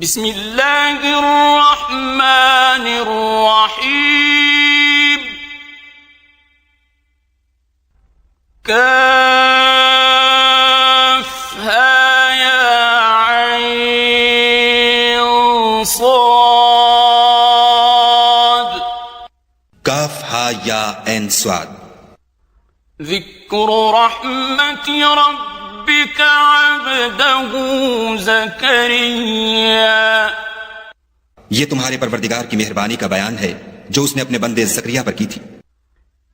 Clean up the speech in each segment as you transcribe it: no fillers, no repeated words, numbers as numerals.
بسم اللہ الرحمن الرحیم کافها یا عین صاد کافها یا عین صاد ذکر رحمت ربک عبدہ زکریا یہ تمہارے پروردگار کی مہربانی کا بیان ہے جو اس نے اپنے بندے زکریا پر کی تھی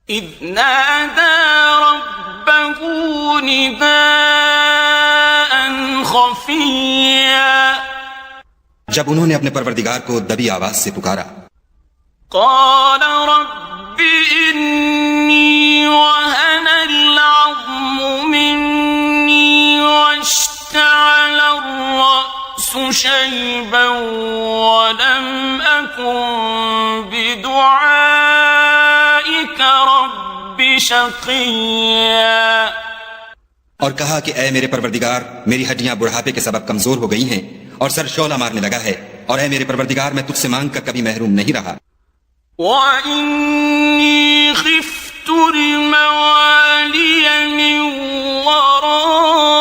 اذ نادى ربه نداء خفيا جب انہوں نے اپنے پروردگار کو دبی آواز سے پکارا قال رب إني وهن العظم مني واشتعل الرأس شيبا ولم أكن بدعائك رب شقيا اور کہا کہ اے میرے پروردگار میری ہڈیاں بڑھاپے کے سبب کمزور ہو گئی ہیں اور سر شعلہ مارنے لگا ہے اور اے میرے پروردگار میں تجھ سے مانگ کر کبھی محروم نہیں رہا وَإِنِّي خِفْتُ الْمَوَالِيَ مِنْ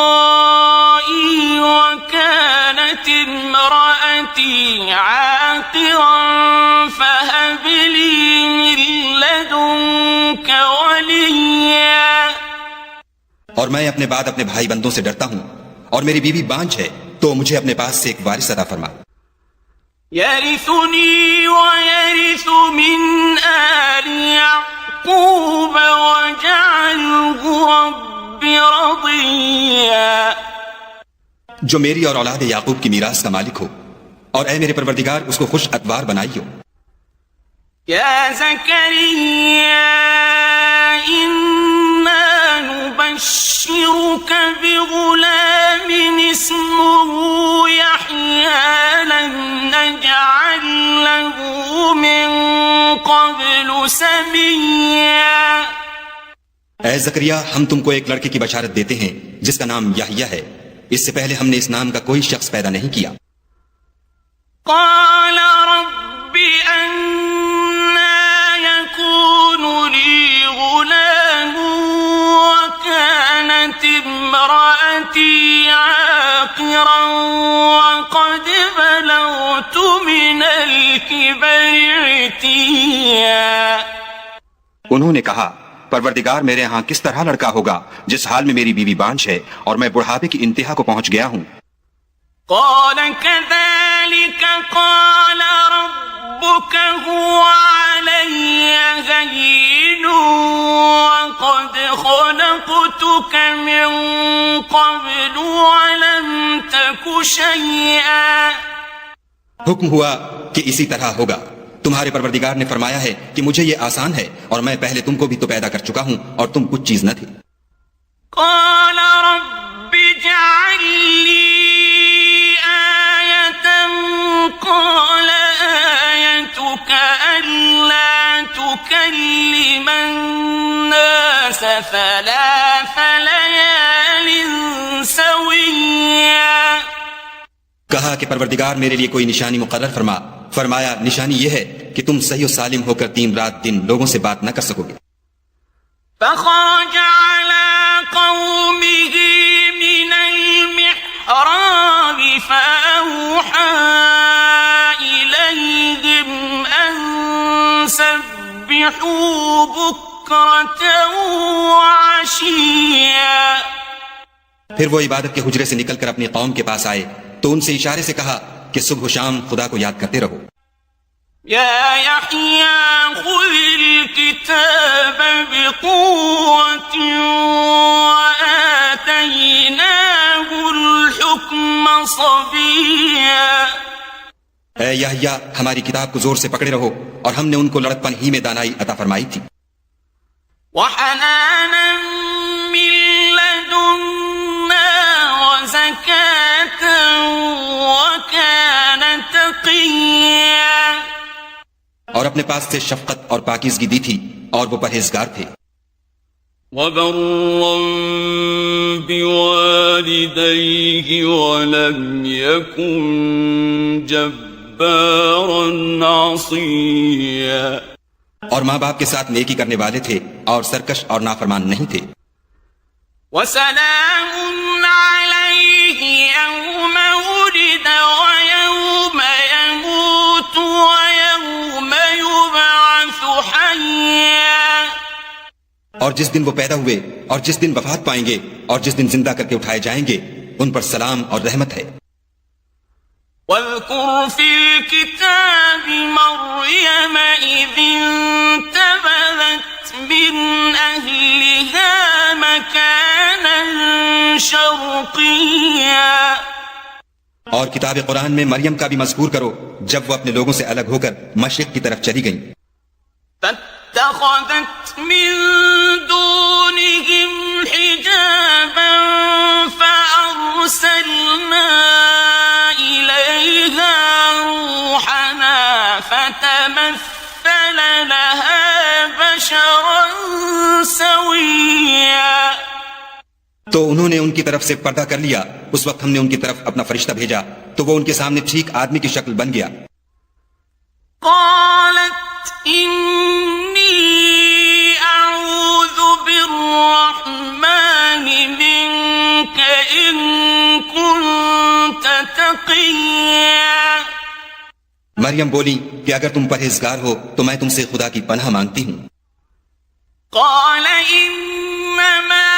وَرَائِي وَكَانَتِ امْرَأَتِي عَاقِرًا فَهَبْ لِي مِنْ لَدُنْكَ وَلِيًّا اور میں اپنے بعد اپنے بھائی بندوں سے ڈرتا ہوں اور میری بیوی بانجھ ہے تو مجھے اپنے پاس سے ایک وارث عطا فرما يرثني ويرث من آل يعقوب واجعله رب رضيا جو میری اور اولاد یعقوب کی میراث کا مالک ہو اور اے میرے پروردگار اس کو خوش اتوار بنائیو يا زكريا إنا نبشرك بغلام اسمه يحيى لم نجعل له من قبل سميا اے زکریا ہم تم کو ایک لڑکے کی بشارت دیتے ہیں جس کا نام یحییٰ ہے اس سے پہلے ہم نے اس نام کا کوئی شخص پیدا نہیں کیا قال رب أنا يكون لي غلام وكانت امرأتي عاقرا وقد بلغت من الكبر عتيا انہوں نے کہا پروردگار میرے ہاں کس طرح لڑکا ہوگا جس حال میں میری بیوی بانجھ ہے اور میں بڑھاپے کی انتہا کو پہنچ گیا ہوں قال كذلك قال ربك هو علي هين وقد خلقتك من قبل ولم تك شيئا حکم ہوا کہ اسی طرح ہوگا تمہارے پروردگار نے فرمایا ہے کہ مجھے یہ آسان ہے اور میں پہلے تم کو بھی تو پیدا کر چکا ہوں اور تم کچھ چیز نہ تھی قال رب اجعل لي آية قال آيتك ألا تكلم الناس 3 ليال سويا کہا کہ پروردگار میرے لیے کوئی نشانی مقرر فرما فرمایا نشانی یہ ہے کہ تم صحیح و سالم ہو کر 3 رات دن لوگوں سے بات نہ کر سکو گے فخرج على قومه من المحراب فأوحى إليهم أن سبحوا بكرة وعشيا پھر وہ عبادت کے حجرے سے نکل کر اپنی قوم کے پاس آئے تو ان سے اشارے سے کہا کہ صبح و شام خدا کو یاد کرتے رہو يا يحيى خذ الكتاب بقوة وآتيناه الحكم صبيا اے یحییٰ ہماری کتاب کو زور سے پکڑے رہو اور ہم نے ان کو لڑکپن ہی میں دانائی عطا فرمائی تھی وحنانا من لدنا وزكاة وكان تقيا اور اپنے پاس سے شفقت اور پاکیزگی دی تھی اور وہ پرہیزگار تھے وبرا بوالديه ولم يكن جبارا عصيا. اور ماں باپ کے ساتھ نیکی کرنے والے تھے اور سرکش اور نافرمان نہیں تھے. وسلام عليه يوم ولد ويوم يموت ويوم يبعث حيا. اور جس دن وہ پیدا ہوئے اور جس دن وفات پائیں گے اور جس دن زندہ کر کے اٹھائے جائیں گے ان پر سلام اور رحمت ہے. واذكر في الكتاب مريم إذ انتبذت من أهلها مكانا شرقيا. اور کتاب قرآن میں مریم کا بھی مذکور کرو جب وہ اپنے لوگوں سے الگ ہو کر مشرق کی طرف چلی گئیں. فاتخذت من دونهم حجابا فأرسلنا إليها روحنا فتمثل لها بشرا سويا. تو انہوں نے ان کی طرف سے پردہ کر لیا. اس وقت ہم نے ان کی طرف اپنا فرشتہ بھیجا تو وہ ان کے سامنے ٹھیک آدمی کی شکل بن گیا. قالت إني أعوذ بالرحمن منك إن كنت تقيا. مریم بولی کہ اگر تم پرہیزگار ہو تو میں تم سے خدا کی پناہ مانگتی ہوں. قال إنما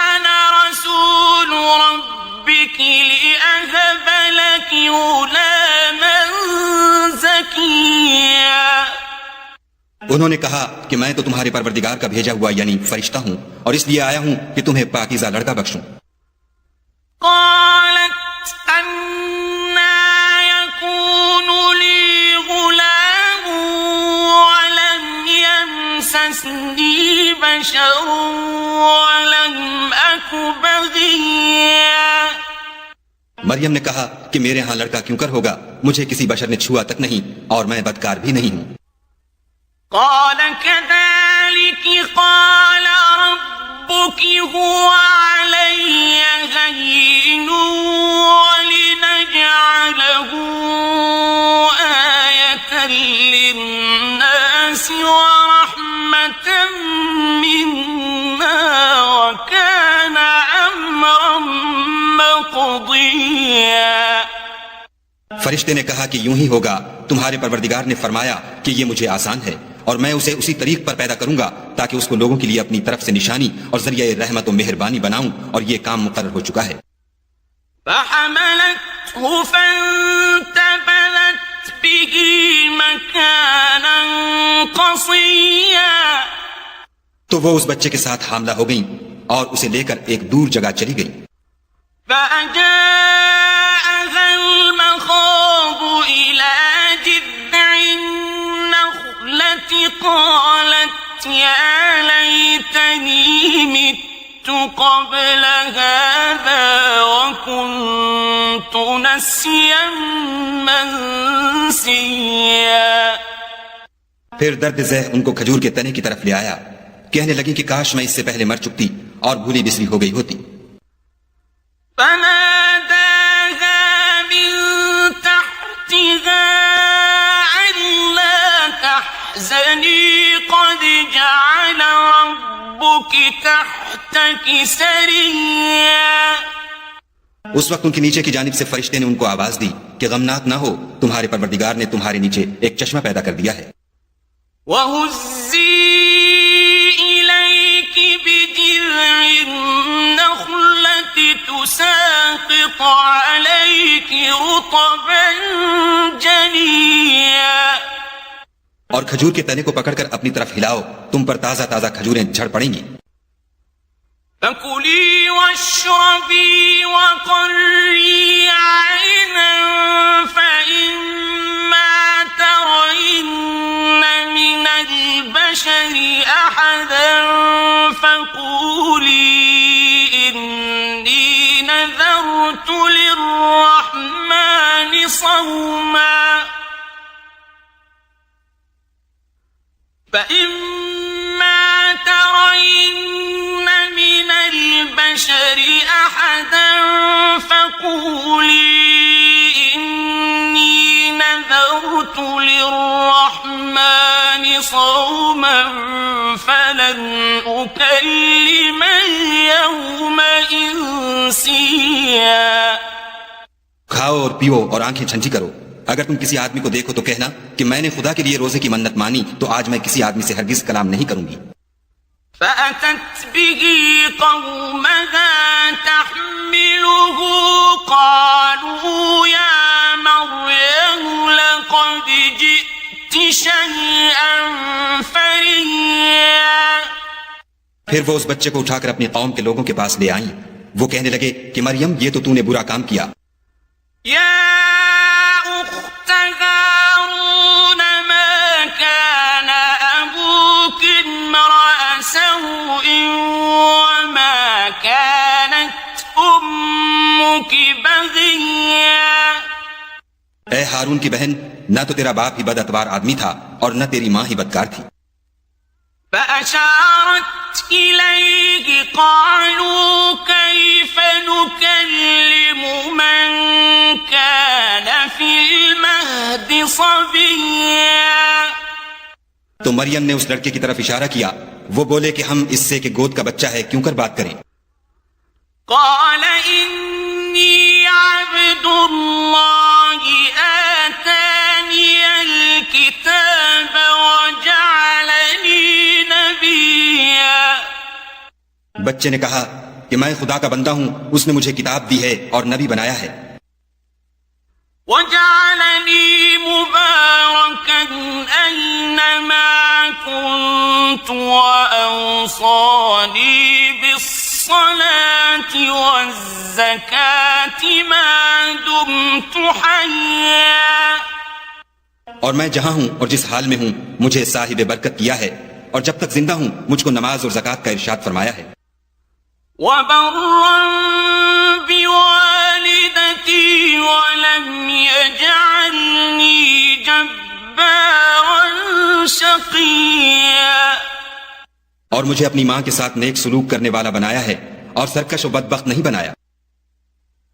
أنا رسول ربك لأهب لك غلاما زكيا. انہوں نے کہا کہ میں تو تمہارے پروردگار کا بھیجا ہوا یعنی فرشتہ ہوں اور اس لیے آیا ہوں کہ تمہیں پاکیزہ لڑکا بخشوں. قالت أنى يكون لي غلام ولم يمسسني بشر ولم أك بغيا. مریم نے کہا کہ میرے ہاں لڑکا کیوں کر ہوگا, مجھے کسی بشر نے چھوا تک نہیں اور میں بدکار بھی نہیں ہوں. قال كذلك قال ربك هو علي هين ولنجعله آية للناس ورحمة منا وكان أمرا مقضيا. فرشتے نے کہا کہ یوں ہی ہوگا, تمہارے پروردگار نے فرمایا کہ یہ مجھے آسان ہے اور میں اسے اسی طریق پر پیدا کروں گا تاکہ اس کو لوگوں کے لیے اپنی طرف سے نشانی اور ذریعہ رحمت و مہربانی بناؤں, اور یہ کام مقرر ہو چکا ہے. فحملته فانتبذت به مكانا قصيا. تو وہ اس بچے کے ساتھ حاملہ ہو گئیں اور اسے لے کر ایک دور جگہ چلی گئیں. فأجاءها المخاض إلى جذع النخلة قالت يا ليتني مت قبل هذا وكنت نسيا منسيا. پھر درد ذہ ان کو کھجور کے تنے کی طرف لے آیا. کہنے لگی کہ کاش میں اس سے پہلے مر چکتی اور بھولی بسری ہو گئی ہوتی. فناداها من تحتها ألا تحزني قد جعل ربك تحتك سريا. اس وقت ان کے نیچے کی جانب سے فرشتے نے ان کو آواز دی کہ غمناک نہ ہو, تمہارے پروردگار نے تمہارے نیچے ایک چشمہ پیدا کر دیا ہے. وَهُزِّي إِلَيْكِ بِجِذْعِ النَّخْلَةِ تُسَاقِطْ عَلَيْكِ رُطَبًا جَنِيًّا. اور کھجور کے تنے کو پکڑ کر اپنی طرف ہلاؤ, تم پر تازہ تازہ کھجوریں جھڑ پڑیں گی. فَكُلِي وَاشْرَبِي وَقَرِّي عَيْنًا فَإِمَّا تَرَيِنَّ مِنَ الْبَشَرِ أَحَدًا فَقُولِي إِنِّي نَذَرْتُ لِلرَّحْمَنِ صَوْمًا فَإِمَّا تَرَيِنَّ مِنَ الْبَشَرِ أَحَدًا فَقُولِي إِنِّي نذرت للرحمن صوما فلن أكلم اليوم إنسيا. کھاؤ اور پیو اور آنکھیں ٹھنڈی کرو. اگر تم کسی آدمی کو دیکھو تو کہنا کہ میں نے خدا کے لیے روزے کی منت مانی تو آج میں کسی آدمی سے ہرگز کلام نہیں کروں گی. فأتت به قومها تحمله قالوا يا مريم لقد جئت شيئا فريا. پھر وہ اس بچے کو اٹھا کر اپنی قوم کے لوگوں کے پاس لے آئیں. وہ کہنے لگے کہ مریم یہ تو نے برا کام کیا. يا أخت هارون ما كان أبوك امرأ سوء وما كانت أمك بغيا. اے ہارون کی بہن، نہ تو تیرا باپ ہی بد اتوار آدمی تھا اور نہ تیری ماں ہی بدکار تھی. فأشارت إليه قالوا كيف نكلم من كان في المهد صبيا. تو مریم نے اس لڑکے کی طرف اشارہ کیا. وہ بولے کہ ہم اس سے کہ گود کا بچہ ہے کیوں کر بات کریں. قال إني عبد الله آتاني الكتاب وجعلني نبيا. بچے نے کہا کہ میں خدا کا بندہ ہوں، اس نے مجھے کتاب دی ہے اور نبی بنایا ہے. وجعلني مباركا أينما كنت وأوصاني بالصلاة والزكاة ما دمت حيا. اور میں جہاں ہوں اور جس حال میں ہوں مجھے صاحب برکت کیا ہے، اور جب تک زندہ ہوں مجھ کو نماز اور زکوٰۃ کا ارشاد فرمایا ہے. وبرا بوالدتي ولم يجعلني جبارا شقيا. اور مجھے اپنی ماں کے ساتھ نیک سلوک کرنے والا بنایا ہے اور سرکش و بدبخت نہیں بنایا.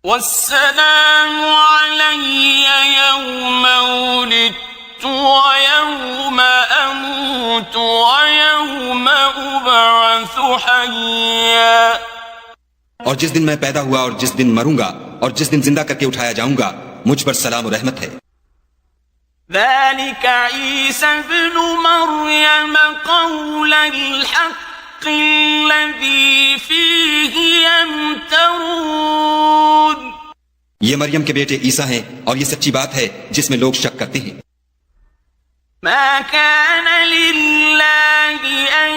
والسلام علي يوم ولدت ويوم أموت ويوم أبعث حيا. اور جس دن میں پیدا ہوا اور جس دن مروں گا اور جس دن زندہ کر کے اٹھایا جاؤں گا مجھ پر سلام و رحمت ہے. ذلك عيسى ابن مريم قول الحق الذي فيه يمترون. یہ مریم کے بیٹے عیسیٰ ہیں اور یہ سچی بات ہے جس میں لوگ شک کرتے ہیں. ما كان لله أن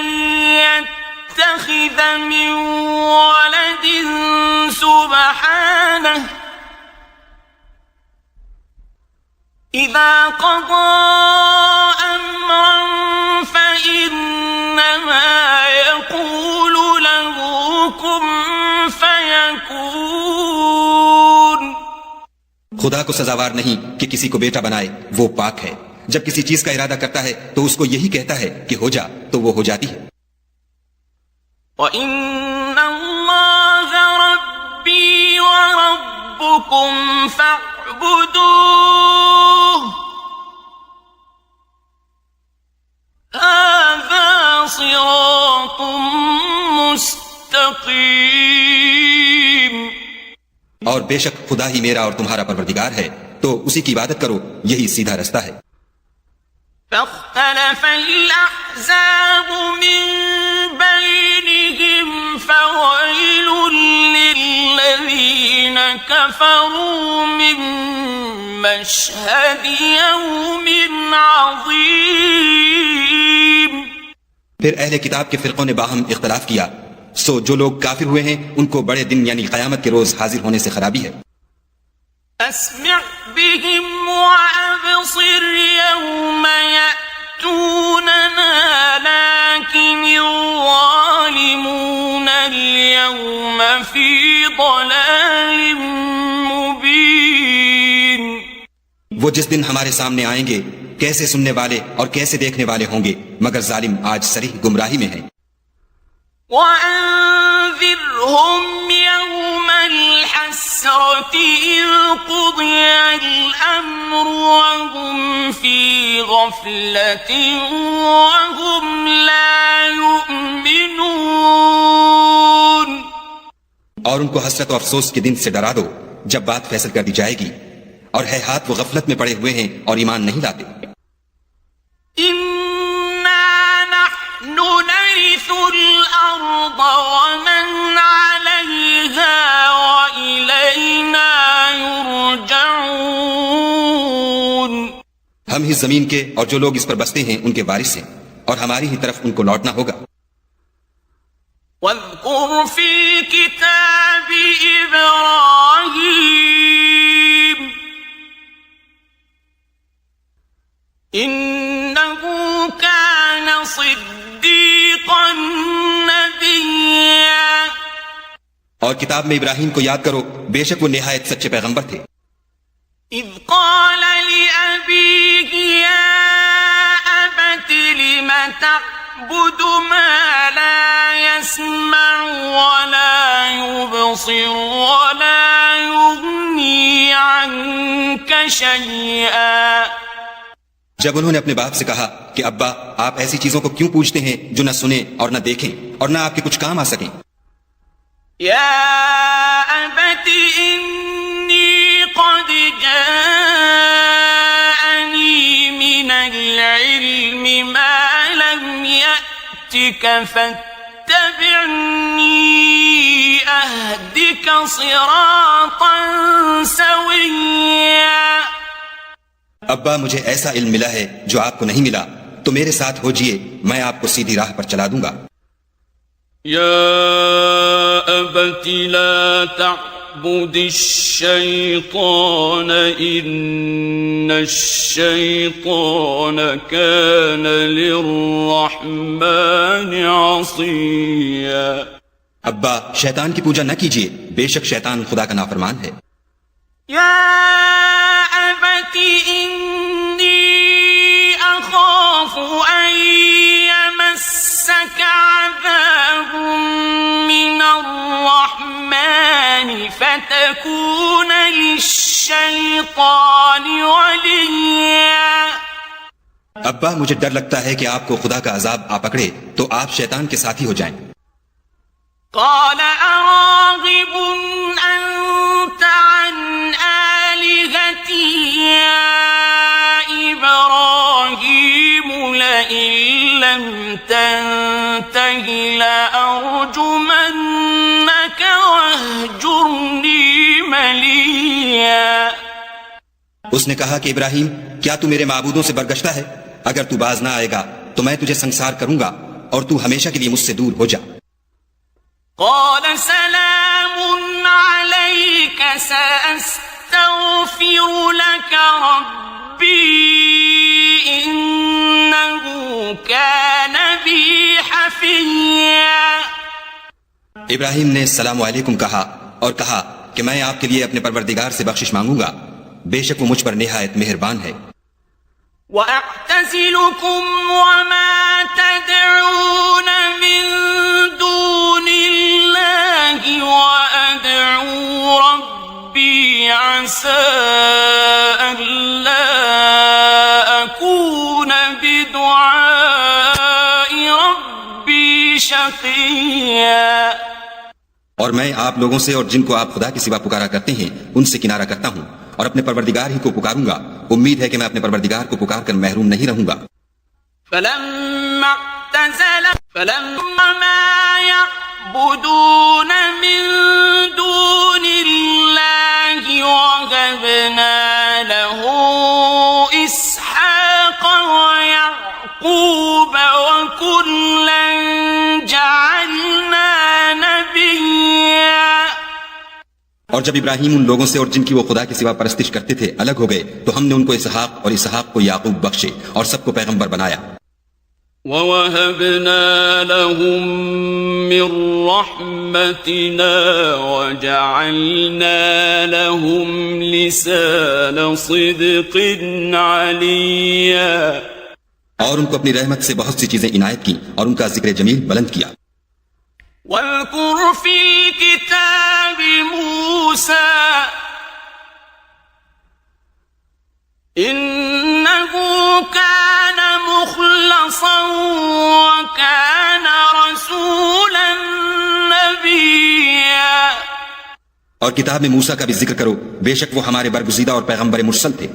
يتخذ من ولد سبحانه إذا قضى أمرا فإنما يقول له كن فيكون. خدا کو سزاوار نہیں کہ کسی کو بیٹا بنائے، وہ پاک ہے. جب کسی چیز کا ارادہ کرتا ہے تو اس کو یہی کہتا ہے کہ ہو جا تو وہ ہو جاتی ہے. وَإِنَّ اللَّهَ رَبِّي وَرَبُّكُمْ فَاعْبُدُوهُ هَذَا صِرَاطٌ مُسْتَقِيمٌ. اور بے شک خدا ہی میرا اور تمہارا پروردگار ہے، تو اسی کی عبادت کرو، یہی سیدھا رستہ ہے. فاختلف الأحزاب من بينهم فويل للذين كفروا من مشهد يوم عظيم. پھر اہل کتاب کے فرقوں نے باہم اختلاف کیا، سو جو لوگ کافر ہوئے ہیں ان کو بڑے دن یعنی قیامت کے روز حاضر ہونے سے خرابی ہے. أسمع بهم وأبصر يوم يأتوننا لكن الظالمون اليوم في ضلال مبين. وہ جس دن ہمارے سامنے آئیں گے کیسے سننے والے اور کیسے دیکھنے والے ہوں گے، مگر ظالم آج صریح گمراہی میں ہیں. وأنذرهم يوم الحسرة إذ قضي الأمر وهم في غفلة وهم لا يؤمنون. اور ان کو حسرت اور افسوس کے دن سے ڈرا دو جب بات فیصل کر دی جائے گی، اور ہے ہاتھ وہ غفلت میں پڑے ہوئے ہیں اور ایمان نہیں لاتے. إنا نحن نرث الأرض ومن عليها وإلينا يرجعون. ہم ہی زمین کے اور جو لوگ اس پر بستے ہیں ان کے وارث ہیں، اور ہماری ہی طرف ان کو لوٹنا ہوگا. واذكر في الكتاب إبراهيم إنه كان صديقا نبيا. اور کتاب میں ابراہیم کو یاد کرو، بے شک وہ نہایت سچے پیغمبر تھے. إذ قال لأبيه يا أبت لم تعبد ما لا يسمع ولا يبصر ولا يغني عنك شيئا. جب انہوں نے اپنے باپ سے کہا کہ ابا آپ ایسی چیزوں کو کیوں پوچھتے ہیں جو نہ سنیں اور نہ دیکھیں اور نہ آپ کے کچھ کام آ سکیں. يا أبت إني قد جاءني من العلم ما لم يأتك فاتبعني أهدك صراطا سويا. ابا مجھے ایسا علم ملا ہے جو آپ کو نہیں ملا، تو میرے ساتھ ہو جئے، میں آپ کو سیدھی راہ پر چلا دوں گا. يا أبت لا تعبد الشيطان إن الشيطان كان للرحمن عصيا. ابا شیطان کی پوجا نہ کیجیے، بے شک شیطان خدا کا نافرمان ہے. يا أبت إني أخاف أن يمسك عذاب من الرحمن فتكون للشيطان وليا. ابا مجھے ڈر لگتا ہے کہ آپ کو خدا کا عذاب آ پکڑے تو آپ شیطان کے ساتھی ہو جائیں. قال أراغب أنت عن آلهتي يا إبراهيم لئن لم تنته لأرجمنك واهجرني مليا. اس نے کہا کہ ابراہیم کیا تو میرے معبودوں سے برگشتہ ہے؟ اگر تو باز نہ آئے گا تو میں تجھے سنسار کروں گا اور تو ہمیشہ کے لیے مجھ سے دور ہو جا. قال سلام عليك سأستغفر لك ربي إنه كان بي حفيا. ابراہیم نے السلام علیکم کہا اور کہا کہ میں آپ کے لیے اپنے پروردگار سے بخشش مانگوں گا، بے شک وہ مجھ پر نہایت مہربان ہے. وَأَعْتَزِلُكُمْ وَمَا تَدْعُونَ مِن دُونِ اللَّهِ وَأَدْعُو رَبِّي عَسَىٰ أَلَّا أَكُونَ بِدُعَاءِ رَبِّي شَقِيًّا. اور میں آپ لوگوں سے اور جن کو آپ خدا کے سوا پکارا کرتے ہیں ان سے کنارہ کرتا ہوں اور اپنے پروردگار ہی کو پکاروں گا. امید ہے کہ میں اپنے پروردگار کو پکار کر محروم نہیں رہوں گا. فلما ما يعبدون من دون الله وهبنا له إسحاق ويعقوب وكلا جعلنا نبيا. اور جب ابراہیم ان لوگوں سے اور جن کی وہ خدا کے سوا پرستش کرتے تھے الگ ہو گئے تو ہم نے ان کو اسحاق اور اسحاق کو یعقوب بخشے اور سب کو پیغمبر بنایا. وَوَهَبْنَا لَهُم مِّن رَّحْمَتِنَا وَجَعَلْنَا لَهُمْ لِسَانَ صِدْقٍ عَلِيًّا. اور ان کو اپنی رحمت سے بہت سی چیزیں عنایت کی اور ان کا ذکر جمیل بلند کیا. وَاذْكُرْ فِي الْكِتَابِ مُوسَىٰ إِنَّهُ كَانَ اور کتاب میں موسیٰ کا بھی ذکر کرو، بے شک وہ ہمارے برگزیدہ اور پیغمبر مرسل تھے۔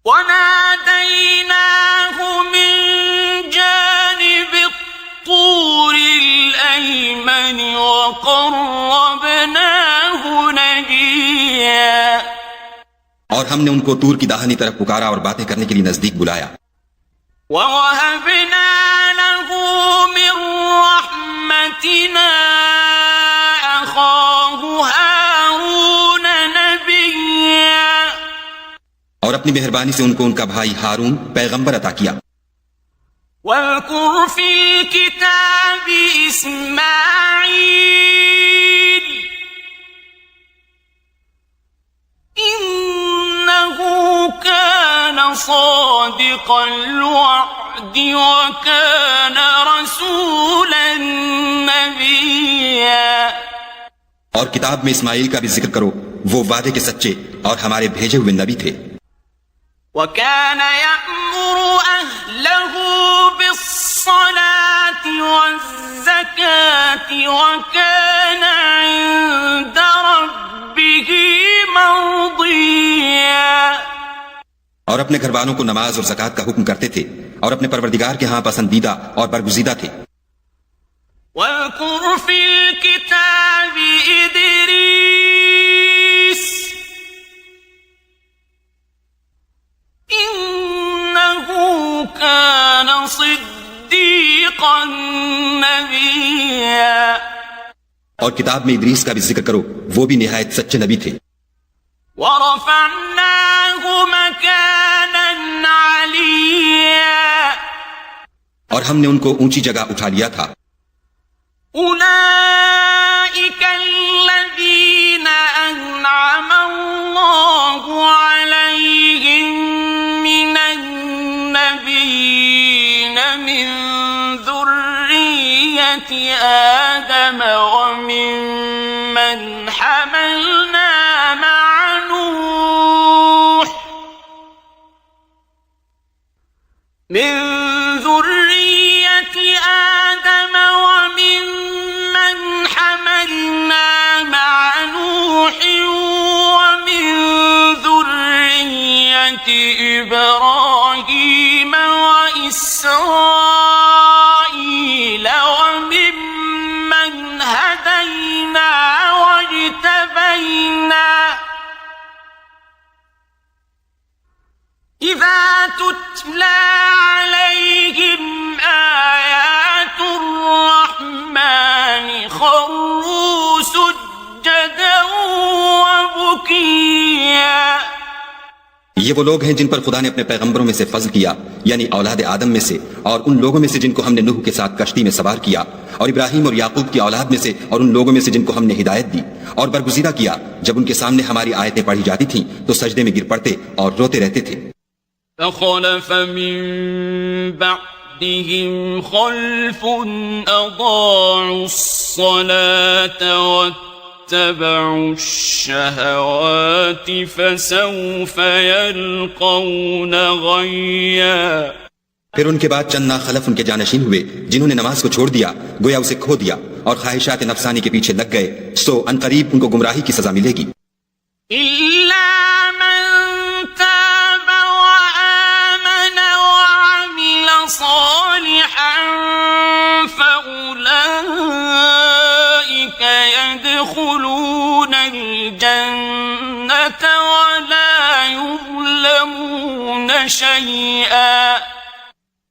وَنَادَيْنَاهُ مِن جَانِبِ الطُّورِ الْأَيْمَنِ وَقَرَّبْنَاهُ نَجِيًّا، اور ہم نے ان کو طور کی داہنی طرف پکارا اور باتیں کرنے کے لیے نزدیک بلایا۔ وَوَهَبْنَا لَهُ مِن رَّحْمَتِنَا أَخَاهُ هَارُونَ نَبِيًّا، اور اپنی مہربانی سے ان کو ان کا بھائی ہارون پیغمبر عطا کیا۔ وَاذْكُرْ فِي الْكِتَابِ إِسْمَاعِيلَ إِنَّهُ كَانَ صَادِقَ الْوَعْدِ وَكَانَ رَسُولًا نَبِيًّا، اور کتاب میں اسماعیل کا بھی ذکر کرو، وہ وعدے کے سچے اور ہمارے بھیجے ہوئے نبی تھے۔ وَكَانَ يَأْمُرُ أَهْلَهُ بِالصَّلَاةِ وَالزَّكَاةِ وَكَانَ عِندَ رَبِّهِ مَرْضِيًّا، اور اپنے گھر والوں کو نماز اور زکوٰۃ کا حکم کرتے تھے اور اپنے پروردگار کے ہاں پسندیدہ اور برگزیدہ تھے۔ وَاذْكُرْ فِي الْكِتَابِ إِدْرِيسَ إِنَّهُ كَانَ صِدِّيقًا نَبِيًّا، اور کتاب میں ادریس کا بھی ذکر کرو، وہ بھی نہایت سچے نبی تھے۔ وَرَفَعْنَاهُ مَكَانًا عَلِيًّا، اور ہم نے ان کو اونچی جگہ اٹھا لیا تھا۔ أُولَئِكَ الَّذِينَ أَنْعَمَ اللَّهُ عَلَيْهِمْ مِنَ النَّبِيِّينَ مِنْ ذُرِّيَّةِ آدَمَ وَمِمَّنْ حَمَلْنَا مَعَ نُوحٍ مِنْ ذُرِّيَّةِ آدَمَ وَمِمَّنْ حَمَلْنَا مَعَ نُوحٍ وَمِنْ ذُرِّيَّةِ إِبْرَاهِيمَ وَإِسْرَائِيلَ وَمِمَّنْ هَدَيْنَا وَاجْتَبَيْنَا، إِذَا تُتْلَى عَلَيْهِمْ آيَاتُ الرَّحْمَنِ خَرُّوا سُجَّدًا وَبُكِيًّا۔ یہ وہ لوگ ہیں جن پر خدا نے اپنے پیغمبروں میں سے فضل کیا، یعنی اولاد آدم میں سے، اور ان لوگوں میں سے جن کو ہم نے نوح کے ساتھ کشتی میں سوار کیا، اور ابراہیم اور یعقوب کی اولاد میں سے، اور ان لوگوں میں سے جن کو ہم نے ہدایت دی اور برگزیدہ کیا، جب ان کے سامنے ہماری آیتیں پڑھی جاتی تھیں تو سجدے میں گر پڑتے اور روتے رہتے تھے۔ فَخَلَفَ مِن بَعْدِهِمْ خَلْفٌ أَضَاعُوا الصَّلَاةَ وَاتَّبَعُوا الشَّهَوَاتِ فَسَوْفَ يَلْقَوْنَ غَيًّا، پھر ان کے بعد چند ناخلف ان کے جانشین ہوئے جنہوں نے نماز کو چھوڑ دیا، گویا اسے کھو دیا اور خواہشات نفسانی کے پیچھے لگ گئے، سو عنقریب ان کو گمراہی کی سزا ملے گی۔ إِلَّا مَن تَابَ وَآمَنَ وَعَمِلَ صَالِحًا فَأُولَئِكَ يَدْخُلُونَ الْجَنَّةَ وَلَا يُظْلَمُونَ شَيْئًا،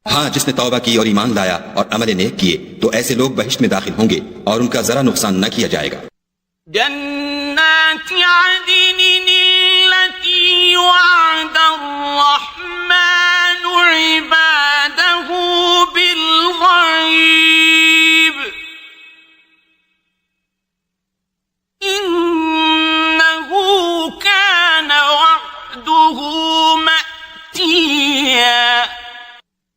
ہاں، جس نے توبہ کی اور ایمان لایا اور عمل نیک کیے تو ایسے لوگ بہشت میں داخل ہوں گے اور ان کا ذرا نقصان نہ کیا جائے گا۔ جنات عدن التي وعد الرحمن عباده بالغيب إنه كان وعده مأتيا،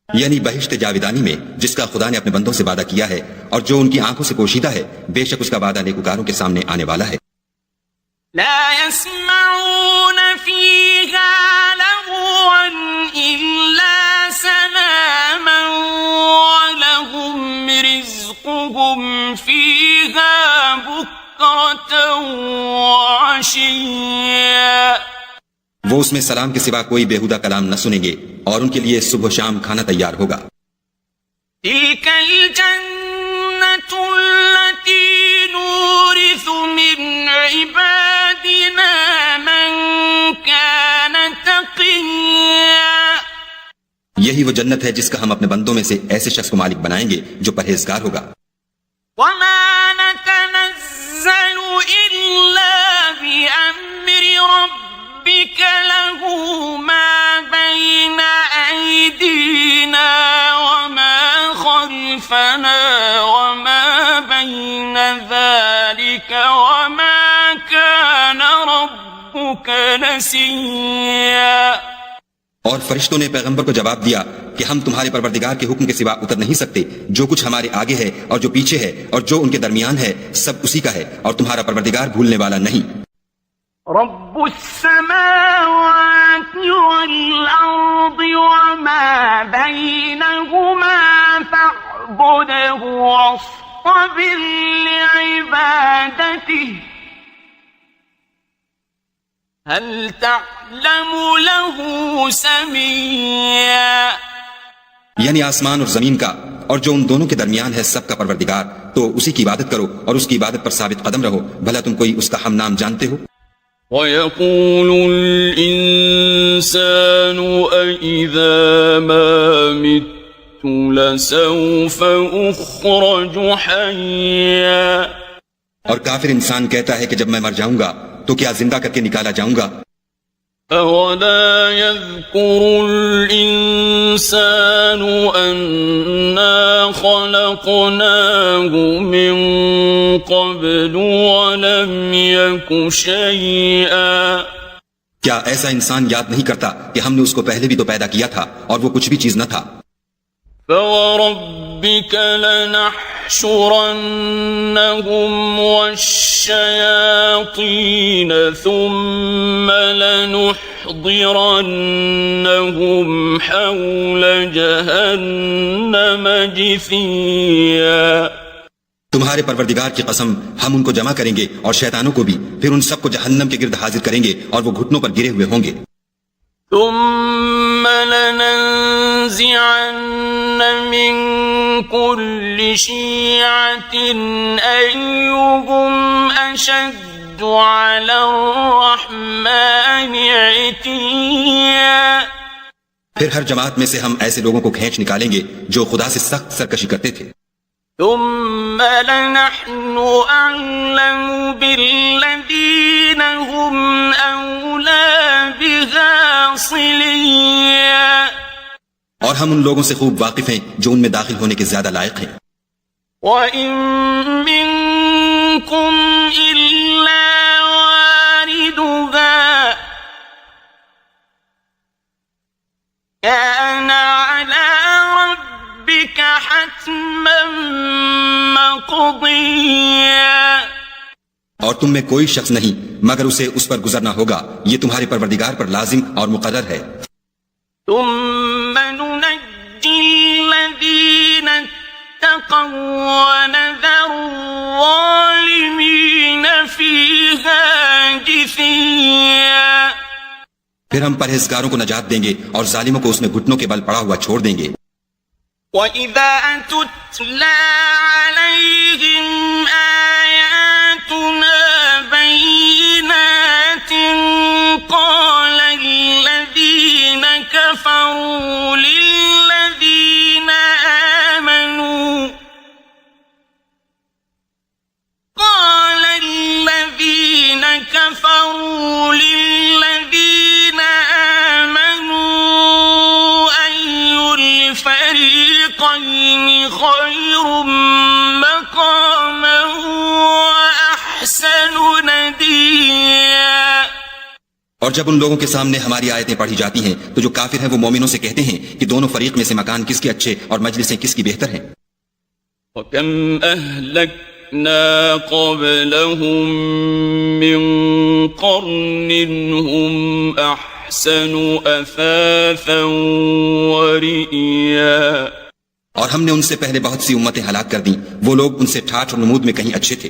یعنی بہشت جاویدانی میں جس کا خدا نے اپنے بندوں سے وعدہ کیا ہے اور جو ان کی آنکھوں سے پوشیدہ ہے، بے شک اس کا وعدہ نیکوکاروں کے سامنے آنے والا ہے۔ لا يسمعون فيها لغوا إلا سلاما ولهم رزقهم فيها بكرة عشيا وہ اس میں سلام کے سوا کوئی بیہودہ کلام نہ سنیں گے اور ان کے لیے صبح و شام کھانا تیار ہوگا۔ تلك الجنة التي نورث من عبادنا من كان تقيا یہی وہ جنت ہے جس کا ہم اپنے بندوں میں سے ایسے شخص کو مالک بنائیں گے جو پرہیزگار ہوگا۔ وما نتنزل إلا بأمر ربك له ما بين أيدينا وما خلفنا وما بين ذلك وما كان ربك نسيا۔ اور فرشتوں نے پیغمبر کو جواب دیا کہ ہم تمہارے پروردگار کے حکم کے سوا اتر نہیں سکتے، جو کچھ ہمارے آگے ہے اور جو پیچھے ہے اور جو ان کے درمیان ہے سب اسی کا ہے، اور تمہارا پروردگار بھولنے والا نہیں۔ رب السماوات والأرض وما بينهما فاعبده واصطبر لعبادته هل تعلم له سميا۔ یعنی آسمان اور زمین کا اور جو ان دونوں کے درمیان ہے سب کا پروردگار، تو اسی کی عبادت کرو اور اس کی عبادت پر ثابت قدم رہو، بھلا تم کوئی اس کا ہم نام جانتے ہو؟ وَيَقُولُ الْإِنسَانُ أَإِذَا مَا مِتُّ لَسَوْفَ أُخْرَجُ حَيًّا۔ اور کافر انسان کہتا ہے کہ جب میں مر جاؤں گا تو کیا زندہ کر کے نکالا جاؤں گا؟ أَوَلَا يَذْكُرُ الْإِنسَانُ أَنَّا خَلَقْنَاهُ مِن قَبْلُ وَلَمْ يَكُ شَيْئًا۔ کیا ایسا انسان یاد نہیں کرتا کہ ہم نے اس کو پہلے بھی تو پیدا کیا تھا اور وہ کچھ بھی چیز نہ تھا؟ فَوَرَبِّكَ لَنَحْشُرَنَّهُمْ وَالشَّيَاطِينَ ثُمَّ لَنُحْضِرَنَّهُمْ حَوْلَ جَهَنَّمَ جِثِيًّا۔ تمہارے پروردگار کی قسم ہم ان کو جمع کریں گے اور شیطانوں کو بھی، پھر ان سب کو جہنم کے گرد حاضر کریں گے اور وہ گھٹنوں پر گرے ہوئے ہوں گے۔ ثم لننزعن من كل شيعة أيهم أشد على الرحمن عتيا۔ پھر ہر جماعت میں سے ہم ایسے لوگوں کو کھینچ نکالیں گے جو خدا سے سخت سرکشی کرتے تھے۔ ثم لنحن أعلم بالذين هم أولى بها صليا۔ اور ہم ان لوگوں سے خوب واقف ہیں جو ان میں داخل ہونے کے زیادہ لائق ہیں۔ وَإِن مِّنكُمْ إِلَّا وَارِدُهَا كَانَ عَلَى رَبِّكَ حَتْمًا مَّقْضِيًّا۔ اور تم میں کوئی شخص نہیں مگر اسے اس پر گزرنا ہوگا، یہ تمہارے پروردگار پر لازم اور مقرر ہے۔ ثم ننجي الذين اتقوا ونذر الظالمين فيها جثيا۔ پھر ہم پرہیزگاروں کو نجات دیں گے اور ظالموں کو اس میں گھٹنوں کے بل پڑا ہوا چھوڑ دیں گے۔ وَإِذَا تُتْلَى عَلَيْهِمْ آيَاتُنَا بَيِّنَاتٍ قَالَ الَّذِينَ كَفَرُوا لِلَّذِينَ آمَنُوا أَيُّ الْفَرِيقَيْنِ خَيْرٌ مَّقَامًا وَأَحْسَنُ نَدِيًّا۔ اور جب ان لوگوں کے سامنے ہماری آیتیں پڑھی جاتی ہیں تو جو کافر ہیں وہ مومنوں سے کہتے ہیں کہ دونوں فریق میں سے مکان کس کے اچھے اور مجلسیں کس کی بہتر ہیں۔ وَكَمْ أَهْلَكْنَا قَبْلَهُمْ مِنْ قَرْنٍ هُمْ أَحْسَنُ أَثَاثًا وَرِئِيًّا۔ اور ہم نے ان سے پہلے بہت سی امتیں ہلاک کر دیں، وہ لوگ ان سے ٹھاٹھ اور نمود میں کہیں اچھے تھے۔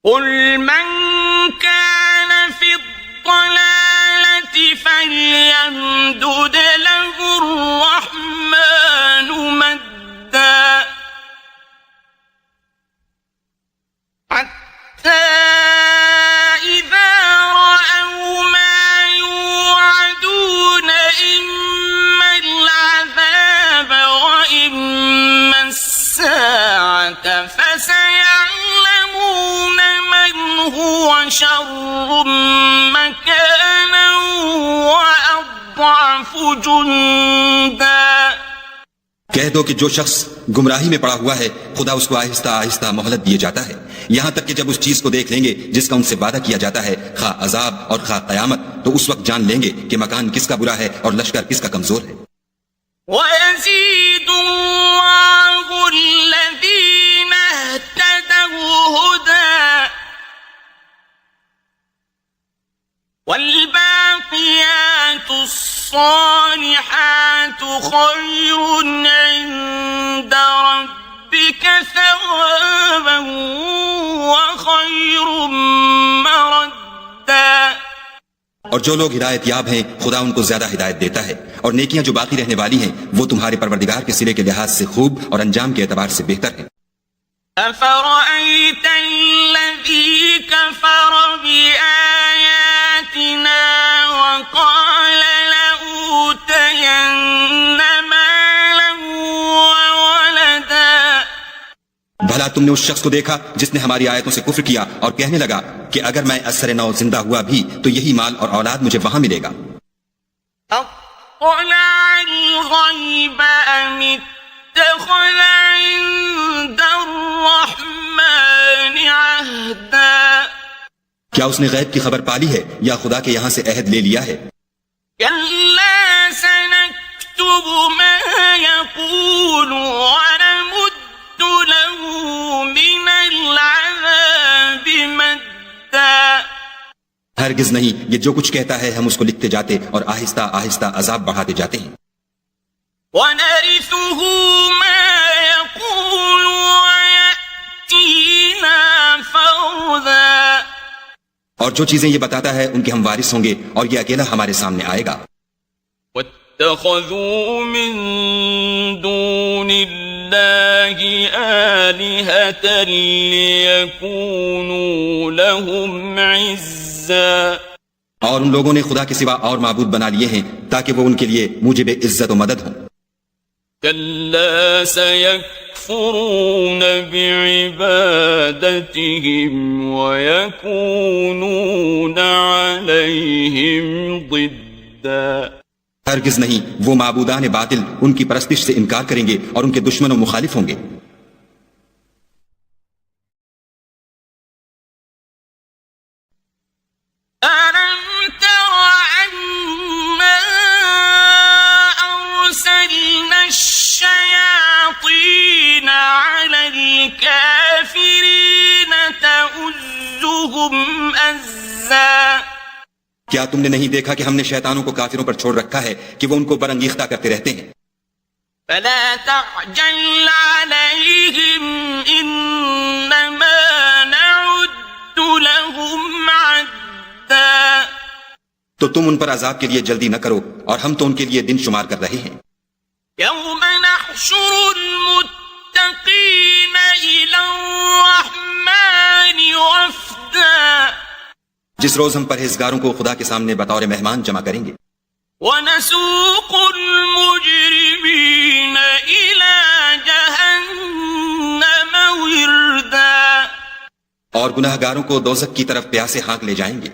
قُلْ مَنْ كان في الضلالة فليمدد له الرحمن مدا حتى إذا رأوا ما يوعدون إما العذاب وإما الساعة فسيعلمون من هو شر مكانا وأضعف جندا. کہہ دو کہ جو شخص گمراہی میں پڑا ہوا ہے خدا اس کو آہستہ آہستہ مہلت دیے جاتا ہے، یہاں تک کہ جب اس چیز کو دیکھ لیں گے جس کا ان سے وعدہ کیا جاتا ہے، خواہ عذاب اور خواہ قیامت، تو اس وقت جان لیں گے کہ مکان کس کا برا ہے اور لشکر کس کا کمزور ہے. وَيَزِيدُ اللَّهُ الَّذِينَ اهْتَدَوْا هُدًى وَالْبَاقِيَاتُ الصَّالِحَاتُ خَيْرٌ عِندَ رَبِّكَ ثَوَابًا وَخَيْرٌ مَرَدًّا. اور جو لوگ ہدایت یاب ہیں خدا ان کو زیادہ ہدایت دیتا ہے، اور نیکیاں جو باقی رہنے والی ہیں وہ تمہارے پروردگار کے سرے کے لحاظ سے خوب اور انجام کے اعتبار سے بہتر ہیں. أَفَرَأَيْتَ الَّذِي كَفَرَ بِآيَاتِنَا وَقَالَ لَأُوتَيَنَّ مَالًا وَوَلَدًا. بھلا تم نے اس شخص کو دیکھا جس نے ہماری آیتوں سے کفر کیا اور کہنے لگا کہ اگر میں اثر نو زندہ ہوا بھی تو یہی مال اور اولاد مجھے وہاں ملے گا. اطلع الغیب ام اتخذ عند الرحمن عہدا. کیا اس نے غیب کی خبر پالی ہے یا خدا کے یہاں سے عہد لے لیا ہے؟ کلا سنکتب ما یقول ونمد له من العذاب مدا. ہرگز نہیں، یہ جو کچھ کہتا ہے ہم اس کو لکھتے جاتے اور آہستہ آہستہ عذاب بڑھاتے جاتے ہیں. وَنَرِثُهُ مَا يَقُولُ وَيَأْتِينَا فَرْدًا. اور جو چیزیں یہ بتاتا ہے ان کے ہم وارث ہوں گے اور یہ اکیلا ہمارے سامنے آئے گا. وَاتَّخَذُوا مِن دُونِ اللَّهِ آلِهَةً لِيَكُونُوا لَهُمْ عِزًّا. اور ان لوگوں نے خدا کے سوا اور معبود بنا لیے ہیں تاکہ وہ ان کے لیے موجب عزت و مدد ہوں. كَلَّا سَيَكْفُرُونَ بِعِبَادَتِهِمْ وَيَكُونُونَ عَلَيْهِمْ ضِدًّا. ہرگز نہیں، وہ معبودان باطل ان کی پرستش سے انکار کریں گے اور ان کے دشمن و مخالف ہوں گے. أَلَمْ تَرَ أَنَّا أَرْسَلْنَا الشَّيَاطِينَ عَلَى الْكَافِرِينَ تَؤُزُّهُمْ أَزًّا. کیا تم نے نہیں دیکھا کہ ہم نے شیطانوں کو کافروں پر چھوڑ رکھا ہے کہ وہ ان کو برانگیختہ کرتے رہتے ہیں؟ فَلَا تَعْجَلْ عَلَيْهِمْ إِنَّمَا نَعُدُّ لَهُمْ عَدًّا. تو تم ان پر عذاب کے لیے جلدی نہ کرو اور ہم تو ان کے لیے دن شمار کر رہے ہیں. يَوْمَ نَحْشُرُ الْمُتَّقِينَ إِلَى الرَّحْمَنِ وَفْدًا. جس روز ہم پرہیزگاروں کو خدا کے سامنے بطور مہمان جمع کریں گے. وَنَسُوقُ الْمُجْرِمِينَ إِلَى جَهَنَّمَ وِرْدًا. اور گناہگاروں کو دوزخ کی طرف پیاسے ہانک لے جائیں گے.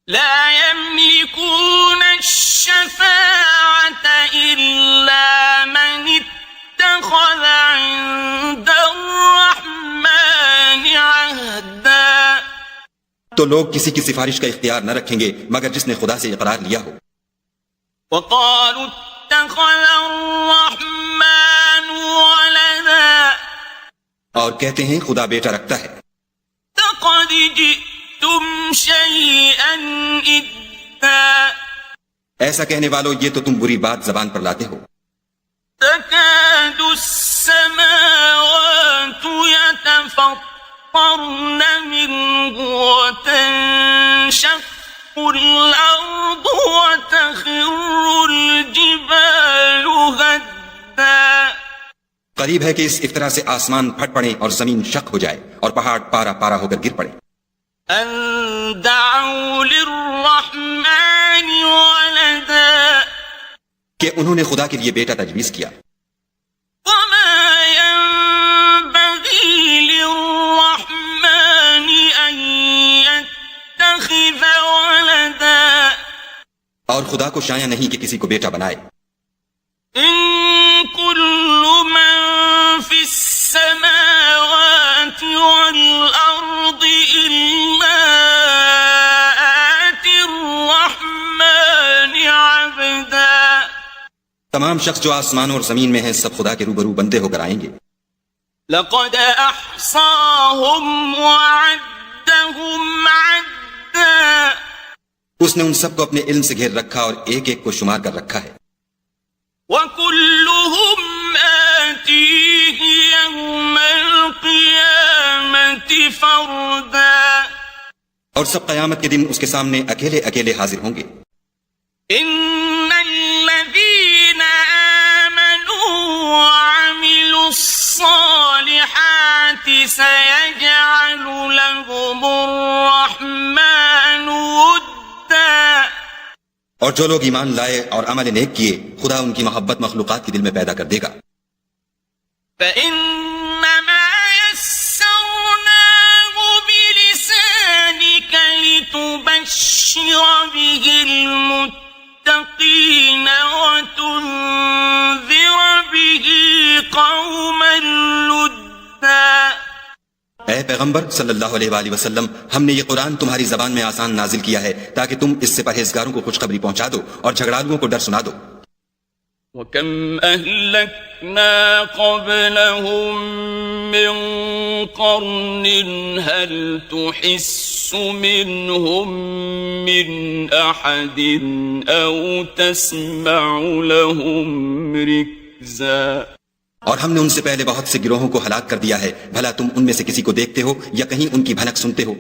لا يملكون الشفاعة إلا من اتخذ عند الرحمن عهدا. تو لوگ کسی کی سفارش کا اختیار نہ رکھیں گے مگر جس نے خدا سے اقرار لیا ہو. وقالوا اتخذ الرحمن ولدا. اور کہتے ہیں خدا بیٹا رکھتا ہے. لقد جئتم شيئا إدا. ایسا کہنے والوں یہ تو تم بری بات زبان پر لاتے ہو. تكاد السماوات يتفطرن فَيَشْفَقْنَ مِنْهُ وَتَنشَقُّ الْأَرْضُ وَتَخِرُّ الْجِبَالُ هَدًّا قریب ہے کہ اس افطرا سے آسمان پھٹ پڑے اور زمین شق ہو جائے اور پہاڑ پارا پارا ہو کر گر پڑے. أَن دَعَوْا لِلرَّحْمَنِ وَلَدًا کہ انہوں نے خدا کے لیے بیٹا تجویز کیا. وَمَا يَنبَغِي لِلرَّحْمَنِ أَن يَتَّخِذَ وَلَدًا اور خدا کو شایع نہیں کہ کسی کو بیٹا بنائے. إِن كُلُّ مَن فِي السَّمَاوَاتِ وَالْأَرْضِ إِلَّا آتِي الرَّحْمَنِ عَبْدًا تمام شخص جو آسمانوں اور زمین میں ہیں سب خدا کے روبرو بندے ہو کر آئیں گے. لَقَدْ أَحْصَاهُمْ وَعَدَّهُمْ عَدًّا اس نے ان سب کو اپنے علم سے گھیر رکھا اور ایک ایک کو شمار کر رکھا ہے. وَكُلُّهُمْ آتِيهِ يَوْمَ الْقِيَامَةِ فَرْدًا اور سب قیامت کے دن اس کے سامنے اکیلے اکیلے حاضر ہوں گے. إِنَّ الَّذِينَ آمَنُوا وَعَمِلُوا الصَّالِحَاتِ سَيَجْعَلُ لَهُمُ الرَّحْمَنُ وُدًّا اور جو لوگ ایمان لائے اور عمل نیک کیے خدا ان کی محبت مخلوقات کے دل میں پیدا کر دے گا. فَإِنَّمَا يَسَّرْنَاهُ بِلِسَانِكَ لِتُبَشِّرَ بِهِ الْمُتَّقِينَ وَتُنذِرَ بِهِ قَوْمًا لُدًّا اے پیغمبر صلی اللہ علیہ وآلہ وسلم ہم نے یہ قرآن تمہاری زبان میں آسان نازل کیا ہے تاکہ تم اس سے پرہیزگاروں کو خوشخبری پہنچا دو اور جھگڑالوؤں کو ڈر سنا دو. وَكَمْ أَهْلَكْنَا قَبْلَهُمْ مِنْ قَرْنٍ هَلْ تُحِسُّ مِنْهُمْ مِنْ أَحَدٍ أَوْ تَسْمَعُ لَهُمْ رِكْزًا اور ہم نے ان سے پہلے بہت سے گروہوں کو ہلاک کر دیا ہے بھلا تم ان میں سے کسی کو دیکھتے ہو یا کہیں ان کی بھنک سنتے ہو.